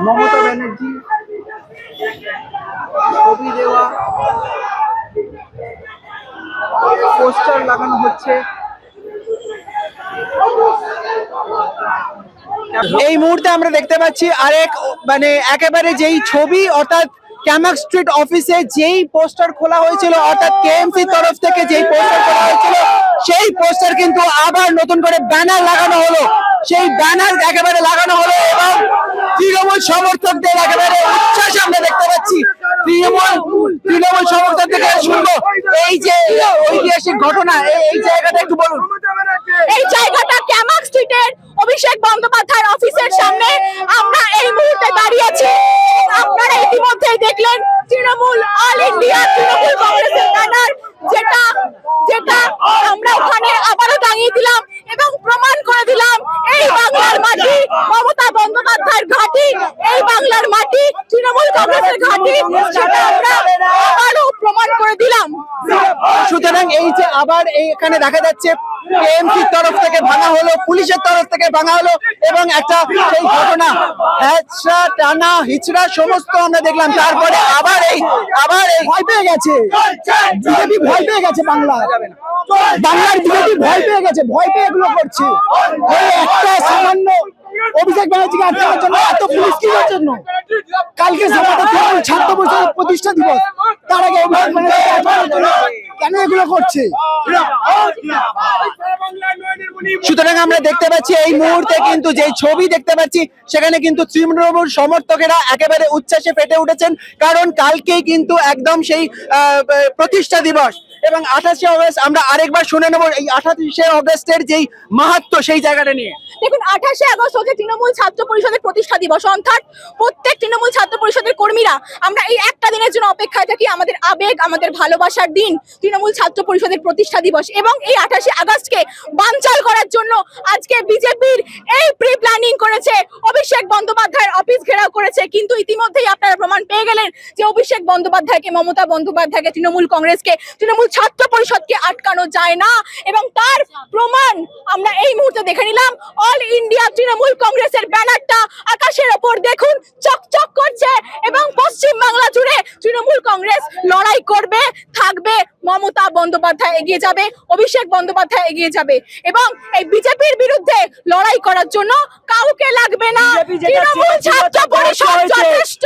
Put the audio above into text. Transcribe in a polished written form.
মমতা ব্যানার্জি ছবি দেওয়া পোস্টার লাগানো হচ্ছে। এই মুহূর্তে আমরা দেখতে পাচ্ছি আরেক মানে একেবারে যেই ছবি অর্থাৎ ক্যামাক স্ট্রিট অফিসে যেই পোস্টার খোলা হয়েছিল অর্থাৎ কেএমসি তরফ থেকে যেই পোস্টার খোলা হয়েছিল সেই পোস্টার কিন্তু আবার নতুন করে ব্যানার লাগানো হলো। সেই ব্যানার একেবারে লাগানো হলো এবং তৃণমূল সমর্থকদের একেবারে উচ্ছ্বাস আমরা দেখতে পাচ্ছি। তৃণমূল সমর্থক থেকে শুনবো এই যে ঐতিহাসিক ঘটনা, এই জায়গাটা একটু বলুন। এই জায়গাটা ক্যামাক স্ট্রিটের অভিষেক বন্দ্যোপাধ্যায়ের অফিসের সামনে আমরা এই মুহূর্তে দাঁড়িয়ে আছি। আপনারা ইতিমধ্যেই দেখলেন তৃণমূল অল ইন্ডিয়া তৃণমূল কংগ্রেসের ব্যানার, যেটা আমরা ওখানে আবারও দাঁড়িয়ে দিলাম এবং প্রমাণ করে দিলাম এই বাংলার মাটি মমতা বন্দ্যোপাধ্যায়ের ঘাঁটি, এই বাংলার মাটি তৃণমূল কংগ্রেসের ঘাঁটি, সেটা আমরা আবারও প্রমাণ করে দিলাম। সুতরাং এই যে আবার এখানে দেখা যাচ্ছে কেএমসির তরফ থেকে ভাঙা হলো, পুলিশের তরফ থেকে ভাঙা হলো এবং একটা সেই ঘটনা হ্যাচড়া টানা হিচড়া সমস্ত আমরা দেখলাম। তারপরে আবার এই ভয় পেয়ে গেছে বিজেপি, ভয় পেয়ে গেছে বাংলার বিজেপি ভয় পেয়ে গেছে, ভয় পেয়ে এগুলো করছে। একটা সামান্য অভিষেক ব্যানার্জিকে আটকানোর জন্য এত পুলিশ কিসের জন্য? কালকে ছাত্র পরিষদের প্রতিষ্ঠা দিবস, তার আগে অভিষেক ব্যানার্জিকে আটকানোর জন্য কেন এগুলো করছে? সুতরাং আমরা দেখতে পাচ্ছি এই মুহূর্তে কিন্তু যে ছবি দেখতে পাচ্ছি সেখানে কিন্তু তৃণমূল সমর্থকেরা একেবারে উচ্ছ্বাসে ফেটে উঠেছেন, কারণ কালকেই কিন্তু একদম সেই প্রতিষ্ঠা দিবস এবং 28শে অগস্ট। আমরা আরেকবার শুনে নেব এই 28শে অগস্টের যেই মাহাত্ম্য সেই জায়গাটা নিয়ে। দেখুন, 28শে আগস্ট হচ্ছে তৃণমূল ছাত্র পরিষদের প্রতিষ্ঠা দিবস, অর্থাৎ প্রত্যেক তৃণমূল ছাত্র পরিষদের কর্মীরা আমরা এই একটা দিনের জন্য অপেক্ষায় থাকি। আমাদের আবেগ, আমাদের ভালোবাসার দিন তৃণমূল ছাত্র পরিষদের প্রতিষ্ঠা দিবস এবং এই 28শে আগস্টকে বানচাল করার জন্য আজকে বিজেপির এই প্রি প্ল্যানিং করেছে, অভিষেক বন্দ্যোপাধ্যায়ের অফিস ঘেরাও করেছে। কিন্তু ইতিমধ্যেই আপনারা প্রমাণ পেয়ে গেলেন যে অভিষেক বন্দ্যোপাধ্যায়কে, মমতা বন্দ্যোপাধ্যায়কে, তৃণমূল কংগ্রেসকে, তৃণমূল ছাত্র পরিষদকে আটকানো যায় না এবং তার প্রমাণ আমরা এই মুহূর্তে দেখে নিলাম। অল ইন্ডিয়া তৃণমূল কংগ্রেসের ব্যানারটা আকাশের ওপর দেখুন চকচক করছে এবং পশ্চিম বাংলা জুড়ে তৃণমূল কংগ্রেস লড়াই করবে, থাকবে। মমতা বন্দ্যোপাধ্যায় এগিয়ে যাবে, অভিষেক বন্দ্যোপাধ্যায় এগিয়ে যাবে এবং এই বিজেপির বিরুদ্ধে লড়াই করার জন্য কাউকে লাগবে না। তৃণমূল ছাত্র পরিষদ যথেষ্ট।